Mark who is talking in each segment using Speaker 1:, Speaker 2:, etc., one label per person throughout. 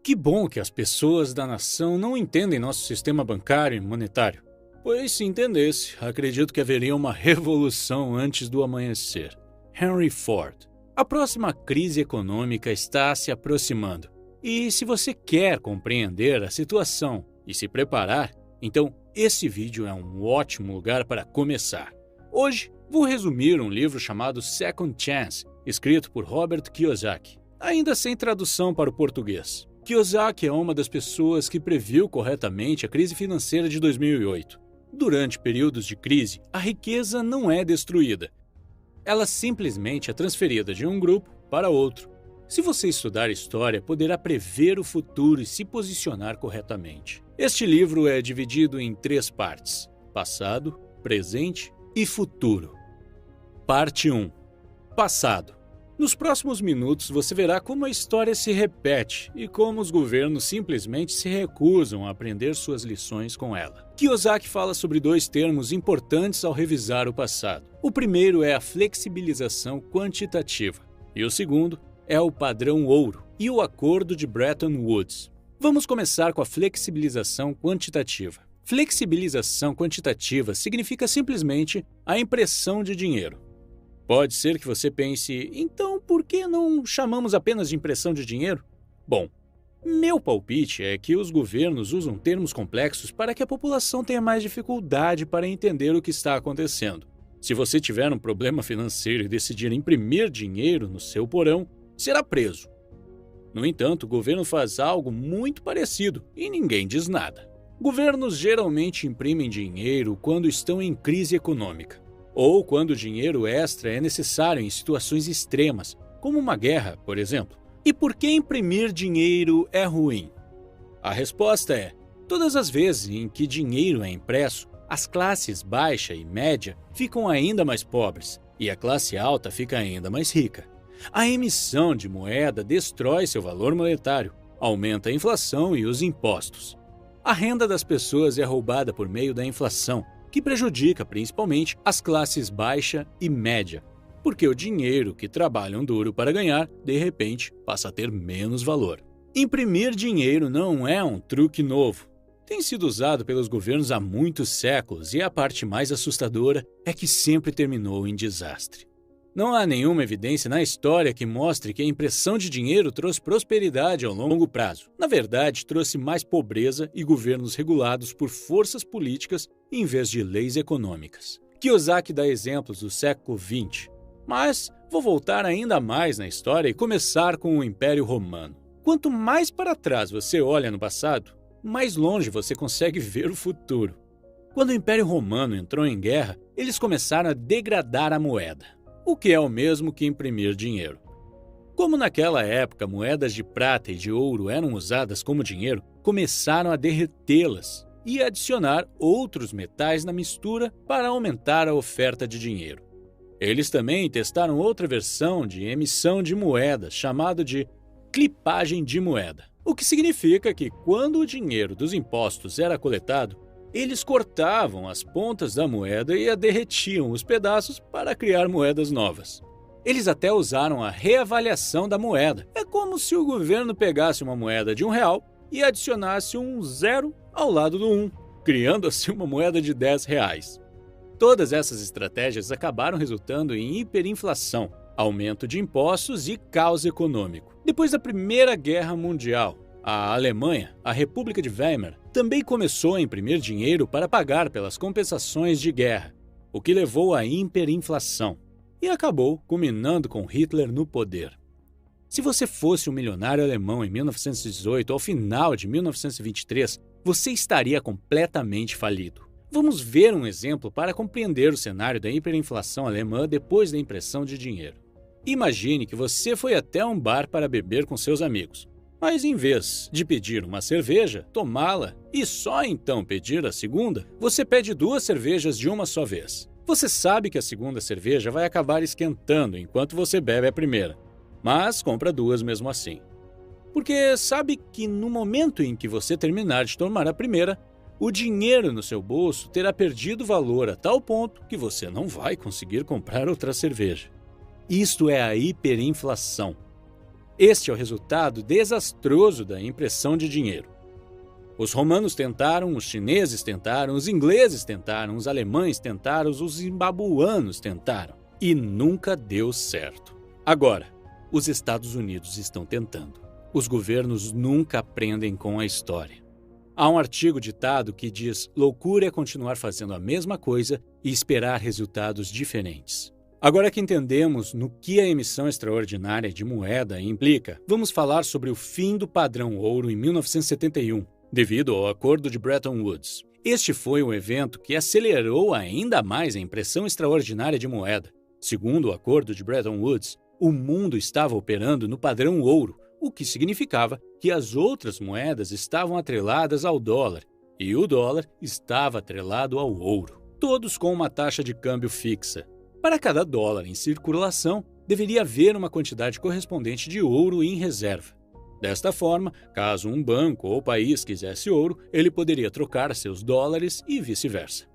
Speaker 1: Que bom que as pessoas da nação não entendem nosso sistema bancário e monetário. Pois se entendesse, acredito que haveria uma revolução antes do amanhecer. Henry Ford. A próxima crise econômica está se aproximando. E se você quer compreender a situação e se preparar, então esse vídeo é um ótimo lugar para começar. Hoje, vou resumir um livro chamado Second Chance, escrito por Robert Kiyosaki, ainda sem tradução para o português. Kiyosaki é uma das pessoas que previu corretamente a crise financeira de 2008. Durante períodos de crise, a riqueza não é destruída. Ela simplesmente é transferida de um grupo para outro. Se você estudar história, poderá prever o futuro e se posicionar corretamente. Este livro é dividido em 3 partes: passado, presente e futuro. Parte 1. Passado. Nos próximos minutos você verá como a história se repete e como os governos simplesmente se recusam a aprender suas lições com ela. Kiyosaki fala sobre 2 termos importantes ao revisar o passado. O primeiro é a flexibilização quantitativa e o segundo é o padrão ouro e o acordo de Bretton Woods. Vamos começar com a flexibilização quantitativa. Flexibilização quantitativa significa simplesmente a impressão de dinheiro. Pode ser que você pense, então por que não chamamos apenas de impressão de dinheiro? Bom, meu palpite é que os governos usam termos complexos para que a população tenha mais dificuldade para entender o que está acontecendo. Se você tiver um problema financeiro e decidir imprimir dinheiro no seu porão, será preso. No entanto, o governo faz algo muito parecido e ninguém diz nada. Governos geralmente imprimem dinheiro quando estão em crise econômica, ou quando o dinheiro extra é necessário em situações extremas, como uma guerra, por exemplo. E por que imprimir dinheiro é ruim? A resposta é: todas as vezes em que dinheiro é impresso, as classes baixa e média ficam ainda mais pobres e a classe alta fica ainda mais rica. A emissão de moeda destrói seu valor monetário, aumenta a inflação e os impostos. A renda das pessoas é roubada por meio da inflação, que prejudica principalmente as classes baixa e média, porque o dinheiro que trabalham duro para ganhar, de repente, passa a ter menos valor. Imprimir dinheiro não é um truque novo. Tem sido usado pelos governos há muitos séculos e a parte mais assustadora é que sempre terminou em desastre. Não há nenhuma evidência na história que mostre que a impressão de dinheiro trouxe prosperidade ao longo prazo. Na verdade, trouxe mais pobreza e governos regulados por forças políticas em vez de leis econômicas. Kiyosaki dá exemplos do século XX, mas vou voltar ainda mais na história e começar com o Império Romano. Quanto mais para trás você olha no passado, mais longe você consegue ver o futuro. Quando o Império Romano entrou em guerra, eles começaram a degradar a moeda, o que é o mesmo que imprimir dinheiro. Como naquela época moedas de prata e de ouro eram usadas como dinheiro, começaram a derretê-las e adicionar outros metais na mistura para aumentar a oferta de dinheiro. Eles também testaram outra versão de emissão de moeda, chamada de clipagem de moeda, o que significa que quando o dinheiro dos impostos era coletado, eles cortavam as pontas da moeda e a derretiam os pedaços para criar moedas novas. Eles até usaram a reavaliação da moeda. É como se o governo pegasse uma moeda de R$1 e adicionasse um 0 ao lado do 1, criando assim uma moeda de R$10. Todas essas estratégias acabaram resultando em hiperinflação, aumento de impostos e caos econômico. Depois da Primeira Guerra Mundial, a Alemanha, a República de Weimar, também começou a imprimir dinheiro para pagar pelas compensações de guerra, o que levou à hiperinflação e acabou culminando com Hitler no poder. Se você fosse um milionário alemão em 1918 ao final de 1923, você estaria completamente falido. Vamos ver um exemplo para compreender o cenário da hiperinflação alemã depois da impressão de dinheiro. Imagine que você foi até um bar para beber com seus amigos. Mas em vez de pedir uma cerveja, tomá-la e só então pedir a segunda, você pede 2 cervejas de uma só vez. Você sabe que a segunda cerveja vai acabar esquentando enquanto você bebe a primeira, mas compra 2 mesmo assim. Porque sabe que no momento em que você terminar de tomar a primeira, o dinheiro no seu bolso terá perdido valor a tal ponto que você não vai conseguir comprar outra cerveja. Isto é a hiperinflação. Este é o resultado desastroso da impressão de dinheiro. Os romanos tentaram, os chineses tentaram, os ingleses tentaram, os alemães tentaram, os zimbabuanos tentaram. E nunca deu certo. Agora, os Estados Unidos estão tentando. Os governos nunca aprendem com a história. Há um artigo ditado que diz: loucura é continuar fazendo a mesma coisa e esperar resultados diferentes. Agora que entendemos no que a emissão extraordinária de moeda implica, vamos falar sobre o fim do padrão ouro em 1971, devido ao Acordo de Bretton Woods. Este foi um evento que acelerou ainda mais a impressão extraordinária de moeda. Segundo o Acordo de Bretton Woods, o mundo estava operando no padrão ouro, o que significava que as outras moedas estavam atreladas ao dólar e o dólar estava atrelado ao ouro, todos com uma taxa de câmbio fixa. Para cada dólar em circulação, deveria haver uma quantidade correspondente de ouro em reserva. Desta forma, caso um banco ou país quisesse ouro, ele poderia trocar seus dólares e vice-versa.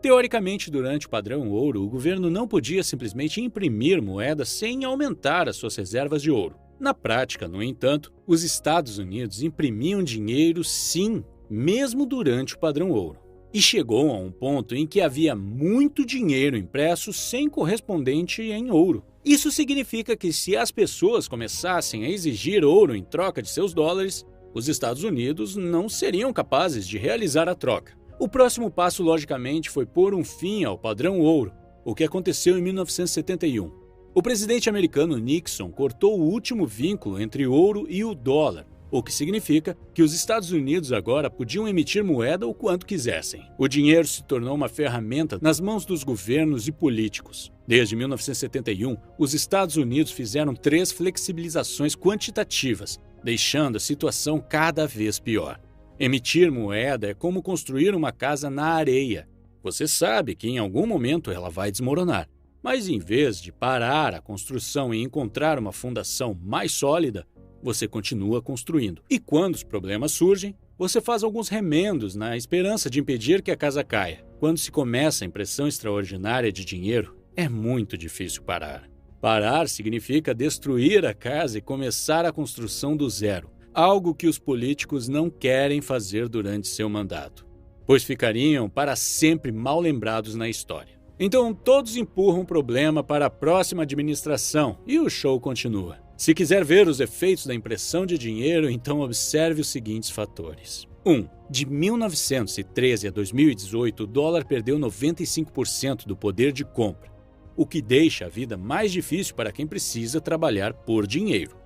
Speaker 1: Teoricamente, durante o padrão ouro, o governo não podia simplesmente imprimir moedas sem aumentar as suas reservas de ouro. Na prática, no entanto, os Estados Unidos imprimiam dinheiro sim, mesmo durante o padrão ouro. E chegou a um ponto em que havia muito dinheiro impresso sem correspondente em ouro. Isso significa que se as pessoas começassem a exigir ouro em troca de seus dólares, os Estados Unidos não seriam capazes de realizar a troca. O próximo passo, logicamente, foi pôr um fim ao padrão ouro, o que aconteceu em 1971. O presidente americano Nixon cortou o último vínculo entre o ouro e o dólar, o que significa que os Estados Unidos agora podiam emitir moeda o quanto quisessem. O dinheiro se tornou uma ferramenta nas mãos dos governos e políticos. Desde 1971, os Estados Unidos fizeram 3 flexibilizações quantitativas, deixando a situação cada vez pior. Emitir moeda é como construir uma casa na areia. Você sabe que em algum momento ela vai desmoronar. Mas em vez de parar a construção e encontrar uma fundação mais sólida, você continua construindo. E quando os problemas surgem, você faz alguns remendos na esperança de impedir que a casa caia. Quando se começa a impressão extraordinária de dinheiro, é muito difícil parar. Parar significa destruir a casa e começar a construção do zero, algo que os políticos não querem fazer durante seu mandato, pois ficariam para sempre mal lembrados na história. Então, todos empurram o problema para a próxima administração e o show continua. Se quiser ver os efeitos da impressão de dinheiro, então observe os seguintes fatores. 1. De 1913 a 2018, o dólar perdeu 95% do poder de compra, o que deixa a vida mais difícil para quem precisa trabalhar por dinheiro.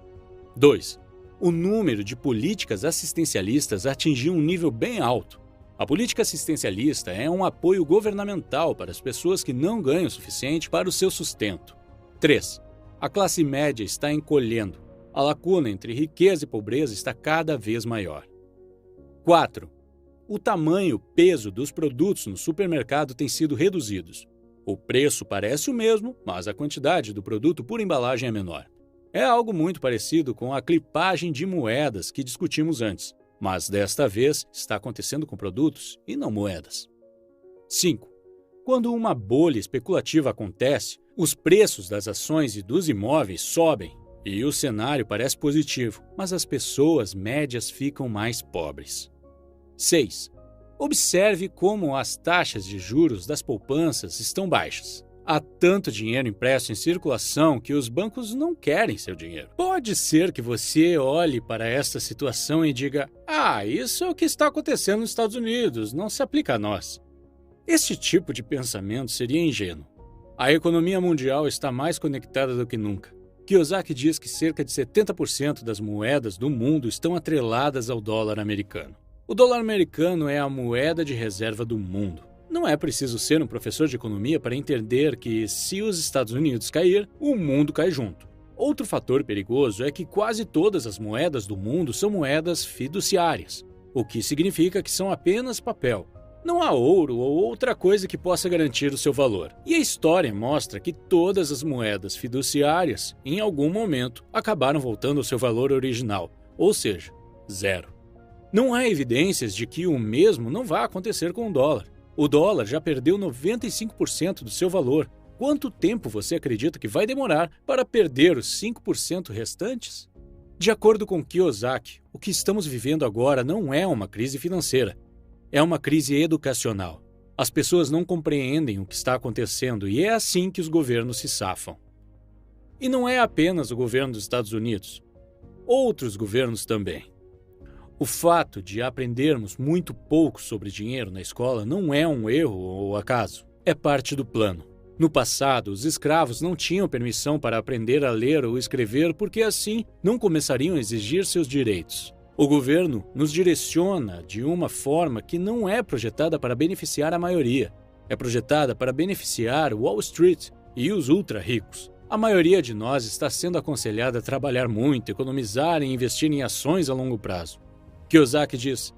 Speaker 1: 2. O número de políticas assistencialistas atingiu um nível bem alto. A política assistencialista é um apoio governamental para as pessoas que não ganham o suficiente para o seu sustento. 3. A classe média está encolhendo. A lacuna entre riqueza e pobreza está cada vez maior. 4. O tamanho e o peso dos produtos no supermercado têm sido reduzidos. O preço parece o mesmo, mas a quantidade do produto por embalagem é menor. É algo muito parecido com a clipagem de moedas que discutimos antes. Mas desta vez está acontecendo com produtos e não moedas. 5. Quando uma bolha especulativa acontece, os preços das ações e dos imóveis sobem e o cenário parece positivo, mas as pessoas médias ficam mais pobres. 6. Observe como as taxas de juros das poupanças estão baixas. Há tanto dinheiro impresso em circulação que os bancos não querem seu dinheiro. Pode ser que você olhe para esta situação e diga: isso é o que está acontecendo nos Estados Unidos, não se aplica a nós. Este tipo de pensamento seria ingênuo. A economia mundial está mais conectada do que nunca. Kiyosaki diz que cerca de 70% das moedas do mundo estão atreladas ao dólar americano. O dólar americano é a moeda de reserva do mundo. Não é preciso ser um professor de economia para entender que, se os Estados Unidos cair, o mundo cai junto. Outro fator perigoso é que quase todas as moedas do mundo são moedas fiduciárias, o que significa que são apenas papel. Não há ouro ou outra coisa que possa garantir o seu valor. E a história mostra que todas as moedas fiduciárias, em algum momento, acabaram voltando ao seu valor original, ou seja, zero. Não há evidências de que o mesmo não vá acontecer com o dólar. O dólar já perdeu 95% do seu valor. Quanto tempo você acredita que vai demorar para perder os 5% restantes? De acordo com Kiyosaki, o que estamos vivendo agora não é uma crise financeira, é uma crise educacional. As pessoas não compreendem o que está acontecendo e é assim que os governos se safam. E não é apenas o governo dos Estados Unidos. Outros governos também. O fato de aprendermos muito pouco sobre dinheiro na escola não é um erro ou acaso, é parte do plano. No passado, os escravos não tinham permissão para aprender a ler ou escrever porque assim não começariam a exigir seus direitos. O governo nos direciona de uma forma que não é projetada para beneficiar a maioria. É projetada para beneficiar Wall Street e os ultra-ricos. A maioria de nós está sendo aconselhada a trabalhar muito, economizar e investir em ações a longo prazo. Kiyosaki diz: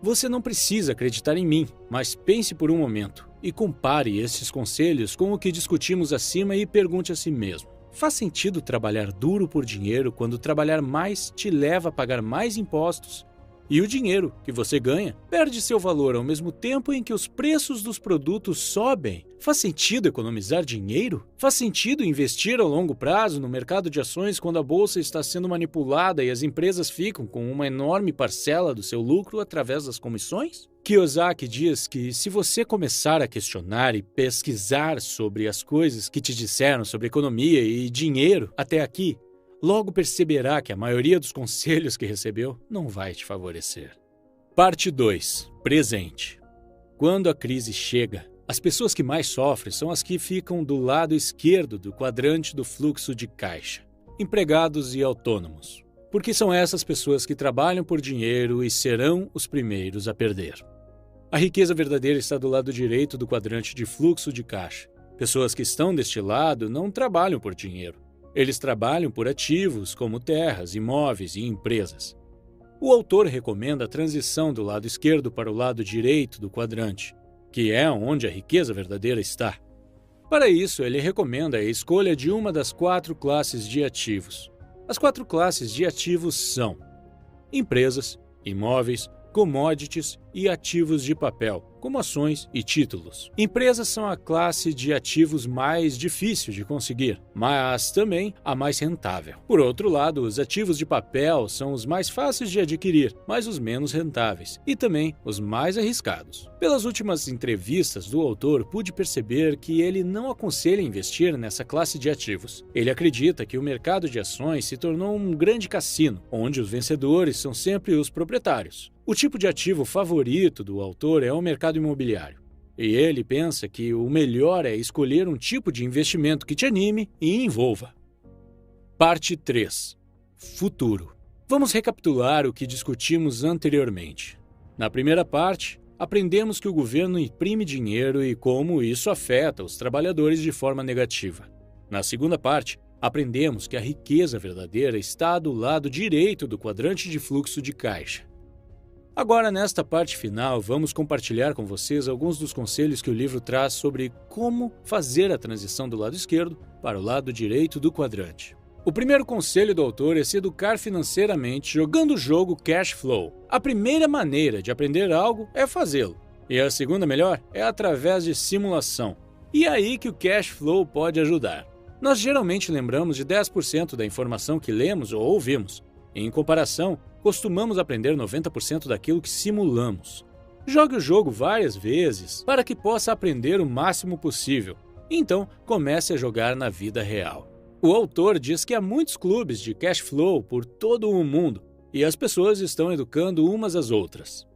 Speaker 1: "Você não precisa acreditar em mim, mas pense por um momento e compare esses conselhos com o que discutimos acima e pergunte a si mesmo. Faz sentido trabalhar duro por dinheiro quando trabalhar mais te leva a pagar mais impostos? E o dinheiro que você ganha perde seu valor ao mesmo tempo em que os preços dos produtos sobem. Faz sentido economizar dinheiro? Faz sentido investir a longo prazo no mercado de ações quando a bolsa está sendo manipulada e as empresas ficam com uma enorme parcela do seu lucro através das comissões?" Kiyosaki diz que se você começar a questionar e pesquisar sobre as coisas que te disseram sobre economia e dinheiro até aqui, logo perceberá que a maioria dos conselhos que recebeu não vai te favorecer. Parte 2. Presente. Quando a crise chega, as pessoas que mais sofrem são as que ficam do lado esquerdo do quadrante do fluxo de caixa, empregados e autônomos, porque são essas pessoas que trabalham por dinheiro e serão os primeiros a perder. A riqueza verdadeira está do lado direito do quadrante de fluxo de caixa. Pessoas que estão deste lado não trabalham por dinheiro. Eles trabalham por ativos como terras, imóveis e empresas. O autor recomenda a transição do lado esquerdo para o lado direito do quadrante, que é onde a riqueza verdadeira está. Para isso, ele recomenda a escolha de uma das 4 classes de ativos. As 4 classes de ativos são empresas, imóveis, commodities e ativos de papel, como ações e títulos. Empresas são a classe de ativos mais difícil de conseguir, mas também a mais rentável. Por outro lado, os ativos de papel são os mais fáceis de adquirir, mas os menos rentáveis, e também os mais arriscados. Pelas últimas entrevistas do autor, pude perceber que ele não aconselha investir nessa classe de ativos. Ele acredita que o mercado de ações se tornou um grande cassino, onde os vencedores são sempre os proprietários. O tipo de ativo favorito do autor é o mercado imobiliário. E ele pensa que o melhor é escolher um tipo de investimento que te anime e envolva. Parte 3. Futuro. Vamos recapitular o que discutimos anteriormente. Na primeira parte, aprendemos que o governo imprime dinheiro e como isso afeta os trabalhadores de forma negativa. Na segunda parte, aprendemos que a riqueza verdadeira está do lado direito do quadrante de fluxo de caixa. Agora, nesta parte final, vamos compartilhar com vocês alguns dos conselhos que o livro traz sobre como fazer a transição do lado esquerdo para o lado direito do quadrante. O primeiro conselho do autor é se educar financeiramente jogando o jogo Cash Flow. A primeira maneira de aprender algo é fazê-lo, e a segunda melhor é através de simulação. E é aí que o Cash Flow pode ajudar. Nós geralmente lembramos de 10% da informação que lemos ou ouvimos. Em comparação, costumamos aprender 90% daquilo que simulamos. Jogue o jogo várias vezes para que possa aprender o máximo possível. Então, comece a jogar na vida real. O autor diz que há muitos clubes de cash flow por todo o mundo e as pessoas estão educando umas às outras.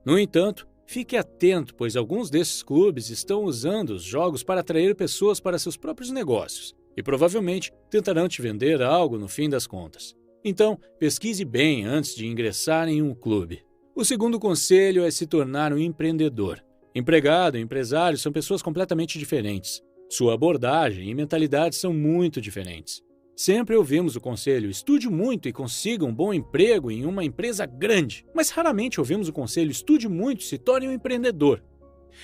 Speaker 1: No entanto, fique atento, pois alguns desses clubes estão usando os jogos para atrair pessoas para seus próprios negócios e provavelmente tentarão te vender algo no fim das contas. Então, pesquise bem antes de ingressar em um clube. O segundo conselho é se tornar um empreendedor. Empregado e empresário são pessoas completamente diferentes. Sua abordagem e mentalidade são muito diferentes. Sempre ouvimos o conselho: estude muito e consiga um bom emprego em uma empresa grande. Mas raramente ouvimos o conselho: estude muito e se torne um empreendedor.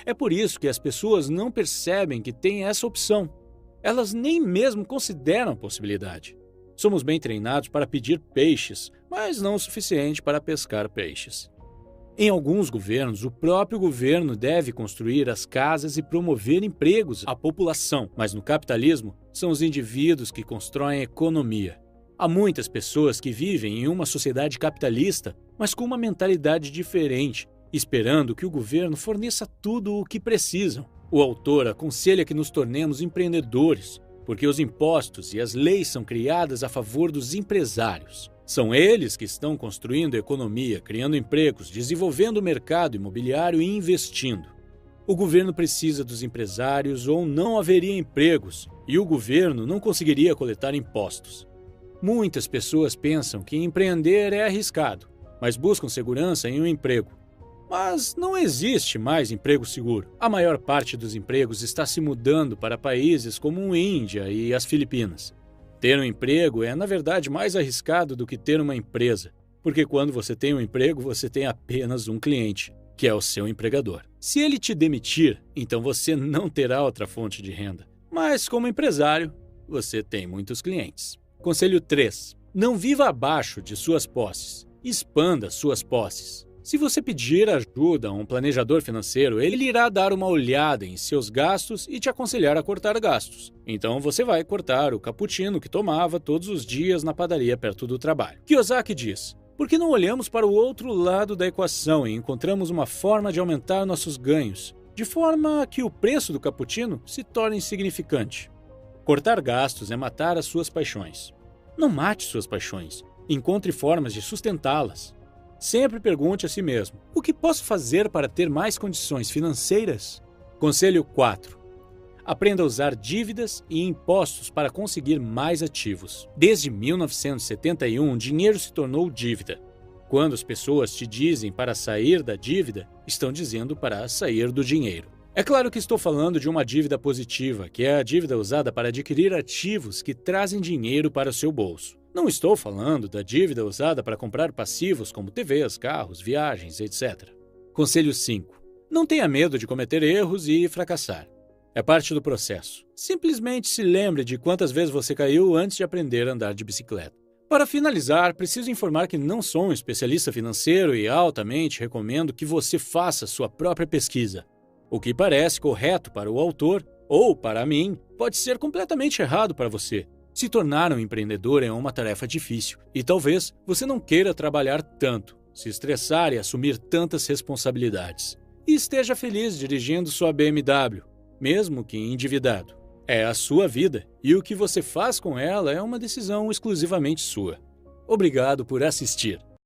Speaker 1: É por isso que as pessoas não percebem que têm essa opção. Elas nem mesmo consideram a possibilidade. Somos bem treinados para pedir peixes, mas não o suficiente para pescar peixes. Em alguns governos, o próprio governo deve construir as casas e promover empregos à população, mas no capitalismo, são os indivíduos que constroem a economia. Há muitas pessoas que vivem em uma sociedade capitalista, mas com uma mentalidade diferente, esperando que o governo forneça tudo o que precisam. O autor aconselha que nos tornemos empreendedores, porque os impostos e as leis são criadas a favor dos empresários. São eles que estão construindo a economia, criando empregos, desenvolvendo o mercado imobiliário e investindo. O governo precisa dos empresários ou não haveria empregos e o governo não conseguiria coletar impostos. Muitas pessoas pensam que empreender é arriscado, mas buscam segurança em um emprego. Mas não existe mais emprego seguro. A maior parte dos empregos está se mudando para países como a Índia e as Filipinas. Ter um emprego é, na verdade, mais arriscado do que ter uma empresa, porque quando você tem um emprego, você tem apenas um cliente, que é o seu empregador. Se ele te demitir, então você não terá outra fonte de renda. Mas, como empresário, você tem muitos clientes. Conselho 3. Não viva abaixo de suas posses. Expanda suas posses. Se você pedir ajuda a um planejador financeiro, ele irá dar uma olhada em seus gastos e te aconselhar a cortar gastos. Então você vai cortar o cappuccino que tomava todos os dias na padaria perto do trabalho. Kiyosaki diz: por que não olhamos para o outro lado da equação e encontramos uma forma de aumentar nossos ganhos, de forma que o preço do cappuccino se torne insignificante? Cortar gastos é matar as suas paixões. Não mate suas paixões. Encontre formas de sustentá-las. Sempre pergunte a si mesmo: o que posso fazer para ter mais condições financeiras? Conselho 4. Aprenda a usar dívidas e impostos para conseguir mais ativos. Desde 1971, dinheiro se tornou dívida. Quando as pessoas te dizem para sair da dívida, estão dizendo para sair do dinheiro. É claro que estou falando de uma dívida positiva, que é a dívida usada para adquirir ativos que trazem dinheiro para o seu bolso. Não estou falando da dívida usada para comprar passivos como TVs, carros, viagens, etc. Conselho 5. Não tenha medo de cometer erros e fracassar. É parte do processo. Simplesmente se lembre de quantas vezes você caiu antes de aprender a andar de bicicleta. Para finalizar, preciso informar que não sou um especialista financeiro e altamente recomendo que você faça sua própria pesquisa. O que parece correto para o autor, ou para mim, pode ser completamente errado para você. Se tornar um empreendedor é uma tarefa difícil e talvez você não queira trabalhar tanto, se estressar e assumir tantas responsabilidades. E esteja feliz dirigindo sua BMW, mesmo que endividado. É a sua vida e o que você faz com ela é uma decisão exclusivamente sua. Obrigado por assistir.